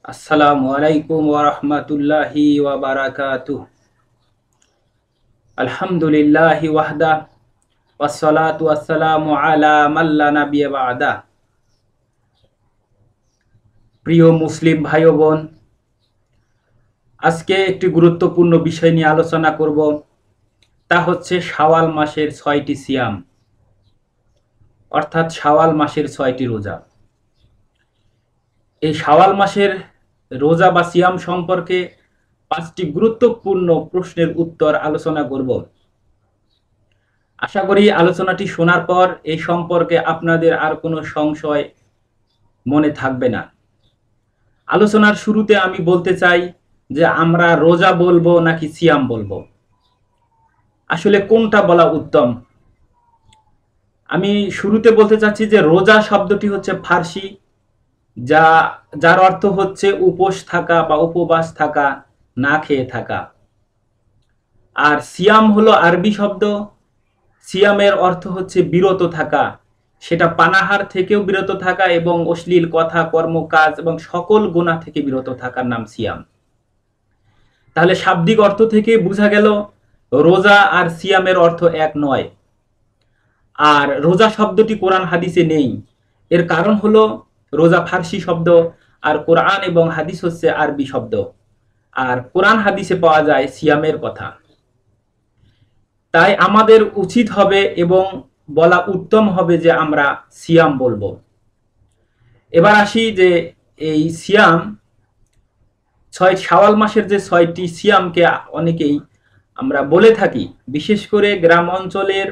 আসসালামু আলাইকুম ওয়া রাহমাতুল্লাহি ওয়া বারাকাতুহু। আলহামদুলিল্লাহি ওয়াহদা ওয়াসসালাতু ওয়াসসালামু আলা মান লা নাবিয়্যা বা'দা। প্রিয় মুসলিম ভাই ও বোন, আজকে একটি গুরুত্বপূর্ণ বিষয় নিয়ে আলোচনা করব। তা হচ্ছে শাওয়াল মাসের ৬টি সিয়াম, অর্থাৎ শাওয়াল মাসের ৬টি রোজা। এই শাওয়াল মাসের রোজা বা সিয়াম সম্পর্কে ৫টি গুরুত্বপূর্ণ প্রশ্নের উত্তর আলোচনা করব। আশা করি আলোচনাটি শোনার পর এই সম্পর্কে আপনাদের আর কোনো সংশয় মনে থাকবে না। আলোচনার শুরুতে আমি বলতে চাই যে আমরা রোজা বলবো নাকি সিয়াম বলবো, আসলে কোনটা বলা উত্তম। আমি শুরুতে বলতে চাচ্ছি যে রোজা শব্দটি হচ্ছে ফার্সি, যার অর্থ হচ্ছে উপোস থাকা বা উপবাস থাকা, না খেয়ে থাকা। আর সিয়াম হলো আরবি শব্দ। সিয়ামের অর্থ হচ্ছে বিরত থাকা, সেটা পানাহার থেকেও বিরত থাকা এবং অশ্লীল কথা, কর্মকাজ এবং সকল গুনাহ থেকে বিরত থাকার নাম সিয়াম। তাহলে শাব্দিক অর্থ থেকে বোঝা গেল রোজা আর সিয়ামের অর্থ এক নয়। আর রোজা শব্দটি কোরআন হাদিসে নেই। এর কারণ হলো রোজা ফার্সি শব্দ আর কোরআন এবং হাদিস হচ্ছে আরবি শব্দ। আর কোরআন হাদিসে পাওয়া যায় সিয়ামের কথা। তাই আমাদের উচিত হবে এবং বলা উত্তম হবে যে আমরা সিয়াম বলবো। এবার আসি যে এই সিয়াম শাওয়াল মাসের যে ৬টি সিয়ামকে অনেকেই আমরা বলে থাকি, বিশেষ করে গ্রাম অঞ্চলের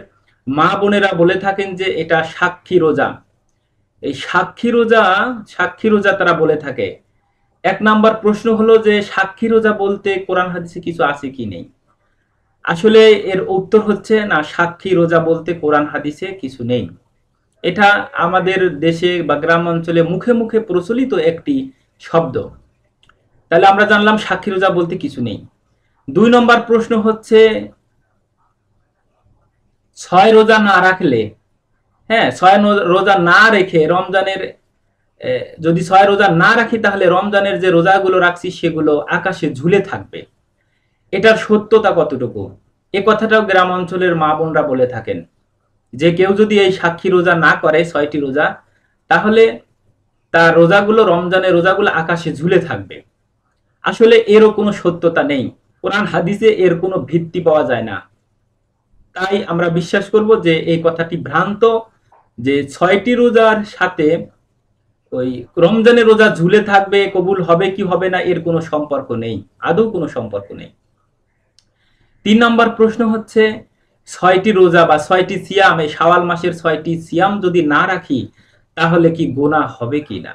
মা বোনেরা বলে থাকেন যে এটা সাক্ষী রোজা। এই সাক্ষী রোজা তারা বলে থাকে। ১ নাম্বার প্রশ্ন হলো যে সাক্ষী রোজা বলতে কোরআন হাদিসে কিছু আছে কি নেই। আসলে এর উত্তর হচ্ছে না, সাক্ষী রোজা বলতে কোরআন হাদিসে কিছু নেই। এটা আমাদের দেশে বা গ্রাম অঞ্চলে মুখে মুখে প্রচলিত একটি শব্দ। তাহলে আমরা জানলাম সাক্ষী রোজা বলতে কিছু নেই। ২ নম্বর প্রশ্ন হচ্ছে ৬ রোজা না রাখলে, হ্যাঁ ৬ রোজা না রেখে রমজানের, যদি ৬ রোজা না রাখি তাহলে রমজানের যে রোজাগুলো রাখছি সেগুলো আকাশে ঝুলে থাকবে। এটার সত্যতা কতটুকু, এ কথাটাও গ্রাম অঞ্চলের মা বোনরা বলে থাকেন যে কেউ যদি এই সাক্ষী রোজা না করে ৬টি রোজা, তাহলে তার রোজাগুলো, রমজানের রোজাগুলো আকাশে ঝুলে থাকবে। আসলে এরও কোনো সত্যতা নেই, কোরআন হাদিসে এর কোনো ভিত্তি পাওয়া যায় না। তাই আমরা বিশ্বাস করব যে এই কথাটি ভ্রান্ত, যে ৬টি রোজার সাথে ওই রমজানের রোজা ঝুলে থাকবে, কবুল হবে কি হবে না এর কোনো সম্পর্ক নেই, আদৌ কোনো সম্পর্ক নেই। ৩ নম্বর প্রশ্ন হচ্ছে ৬টি রোজা বা ৬টি সিয়াম, এই শাওয়াল মাসের ৬টি সিয়াম যদি না রাখি তাহলে কি গুনাহ হবে কিনা।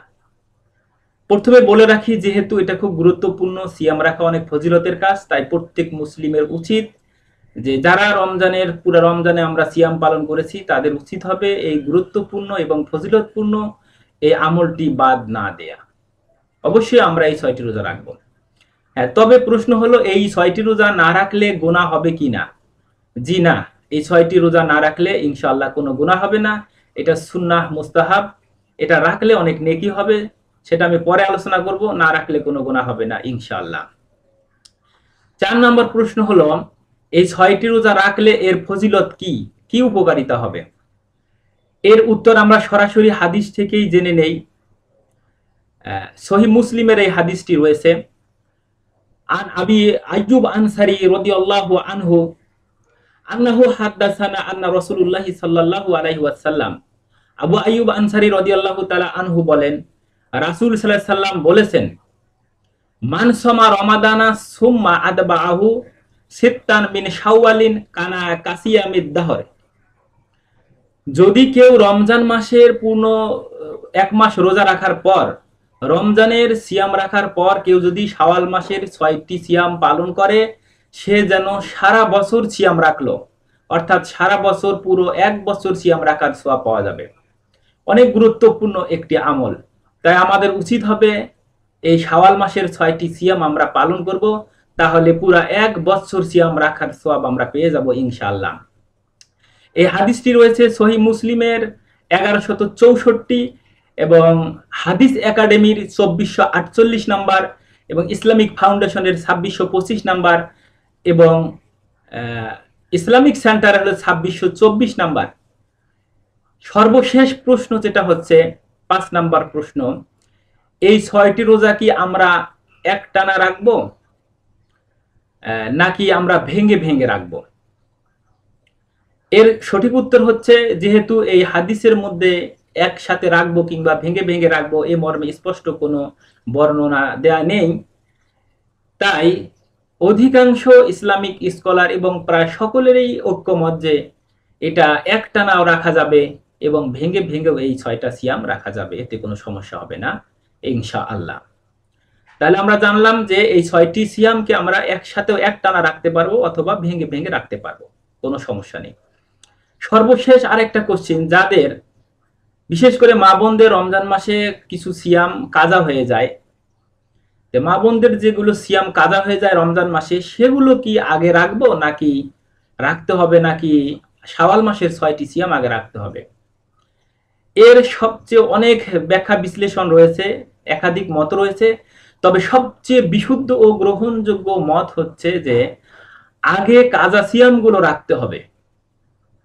প্রথমে বলে রাখি, যেহেতু এটা খুব গুরুত্বপূর্ণ, সিয়াম রাখা অনেক ফজিলতের কাজ, তাই প্রত্যেক মুসলিমের উচিত যে যারা পুরো রমজানে আমরা সিয়াম পালন করেছি তাদের উচিত হবে এই গুরুত্বপূর্ণ এবং ফজিলতপূর্ণ এই আমলটি বাদ না দেয়া। অবশ্যই আমরা এই ৬টি রোজা রাখবো। হ্যাঁ, তবে প্রশ্ন হলো এই ৬টি রোজা না রাখলে গুনাহ হবে কিনা। জি না, এই ৬টি রোজা না রাখলে ইনশাআল্লাহ কোনো গুনাহ হবে না। এটা সুন্নাহ মুস্তাহাব, এটা রাখলে অনেক নেকি হবে, সেটা আমি পরে আলোচনা করব। না রাখলে কোনো গুনাহ হবে না ইনশাআল্লাহ। ৪ নম্বর প্রশ্ন হলো এই ৬টি রোজা রাখলে এর ফজিলত কি, কি উপকারিতা হবে। এর উত্তর আমরা সরাসরি হাদিস থেকেই জেনে নেই। সহিহ মুসলিমের এই হাদিসটি রয়েছে। আন আবি আইয়ুব আনসারী রাদিয়াল্লাহু আনহু আন্নাহু হাদাসানা আন্না রাসূলুল্লাহ সাল্লাল্লাহু আলাইহি ওয়াসাল্লাম, আবু আইয়ুব আনসারী রাদিয়াল্লাহু তাআলা আনহু বলেন, রাসূল সাল্লাল্লাহু আলাইহি ওয়াসাল্লাম বলেছেন, মান সামা রমাদানা সুম্মা আদবাহু সিত্তান মিন শাওয়ালিন কানা কাসিয়ামিদ দাহর। যদি কেউ রমজান মাসের পূর্ণ ১ মাস রোজা রাখার পর, রমজানের সিয়াম রাখার পর কেউ যদি শাওয়াল মাসের ৬টি সিয়াম পালন করে, সে যেন সারা বছর সিয়াম রাখলো, অর্থাৎ সারা বছর পুরো ১ বছর সিয়াম রাখার সওয়াব পাওয়া যাবে। অনেক গুরুত্বপূর্ণ একটি আমল। তাই আমাদের উচিত হবে এই শাওয়াল মাসের ৬টি সিয়াম আমরা পালন করব, তাহলে পুরা ১ বছর সিয়াম রাখার সওয়াব আমরা পেয়ে যাব ইনশাআল্লাহ। এই হাদিসটি রয়েছে সহিহ মুসলিমের ১১৬৪ এবং হাদিস একাডেমির 2448 নাম্বার এবং ইসলামিক ফাউন্ডেশনের 2625 নাম্বার এবং ইসলামিক সেন্টার হলো 2624 নাম্বার। সর্বশেষ প্রশ্ন যেটা হচ্ছে 5 নাম্বার প্রশ্ন, এই 6টি রোজা কি আমরা একটানা রাখবো নাকি আমরা ভেঙে ভেঙে রাখবো? এর সঠিক উত্তর হচ্ছে, যেহেতু এই হাদিসের মধ্যে একসাথে রাখবো কিংবা ভেঙে ভেঙে রাখবো এ মর্মে স্পষ্ট কোনো বর্ণনা দেয়া নেই, তাই অধিকাংশ ইসলামিক স্কলার এবং প্রায় সকলেরই ঐক্যমত যে এটা একটানাও রাখা যাবে এবং ভেঙে ভেঙেও এই 6টা সিয়াম রাখা যাবে, এতে কোনো সমস্যা হবে না ইনশাআল্লাহ। তাহলে আমরা জানলাম যে এই 6টি সিয়ামকে আমরা একসাথেও একটানা রাখতে পারবো অথবা ভেঙে ভেঙে রাখতে পারবো, কোনো সমস্যা নেই। সর্বশেষ আরেকটা কোশ্চেন, যাদের বিশেষ করে মা বোনদের রমজান মাসে কিছু সিয়াম কাজা হয়ে যায়, মা বোনদের যেগুলো সিয়াম কাজা হয়ে যায় রমজান মাসে, সেগুলো কি আগে রাখবো নাকি রাখতে হবে, নাকি শাওয়াল মাসের 6টি সিয়াম আগে রাখতে হবে? এর সবচেয়ে অনেক ব্যাখ্যা বিশ্লেষণ রয়েছে, একাধিক মত রয়েছে, তবে সবচেয়ে বিশুদ্ধ ও গ্রহণযোগ্য মত হচ্ছে যে আগে কাজা সিয়ামগুলো রাখতে হবে।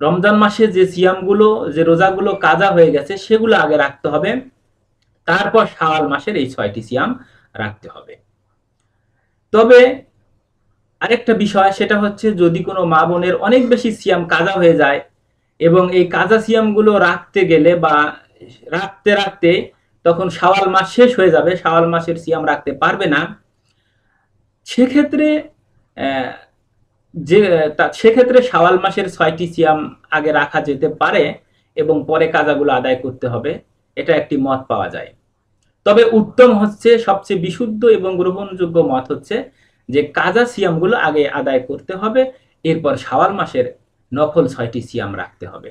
রমজান মাসে যে সিয়ামগুলো, যে রোজাগুলো কাজা হয়ে গেছে সেগুলো আগে রাখতে হবে, তারপর শাওয়াল মাসের এই 6টি সিয়াম রাখতে হবে। তবে আরেকটা বিষয়, সেটা হচ্ছে যদি কোনো মা বোনের অনেক বেশি সিয়াম কাজা হয়ে যায় এবং এই কাজা সিয়ামগুলো রাখতে গেলে বা রাখতে রাখতে তখন শাওয়াল মাস শেষ হয়ে যাবে, শাওয়াল মাসের সিয়াম রাখতে পারবে না, সেক্ষেত্রে শাওয়াল মাসের 6টি সিয়াম আগে রাখা যেতে পারে এবং পরে কাজাগুলো আদায় করতে হবে, এটা একটি মত পাওয়া যায়। তবে উত্তম হচ্ছে, সবচেয়ে বিশুদ্ধ এবং গ্রহণযোগ্য মত হচ্ছে যে কাজা সিয়ামগুলো আগে আদায় করতে হবে, এরপর শাওয়াল মাসের নফল 6টি সিয়াম রাখতে হবে।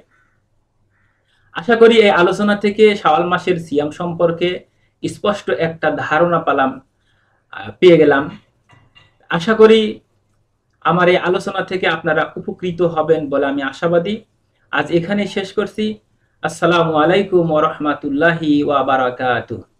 আশা করি এই আলোচনা থেকে শাওয়াল মাসের সিয়াম সম্পর্কে স্পষ্ট একটা ধারণা পেয়ে গেলাম। আশা করি আমার এই আলোচনা থেকে আপনারা উপকৃত হবেন বলে আমি আশাবাদী। আজ এখানে শেষ করছি। আসসালামু আলাইকুম ওয়া রাহমাতুল্লাহি ওয়া বারাকাতুহু।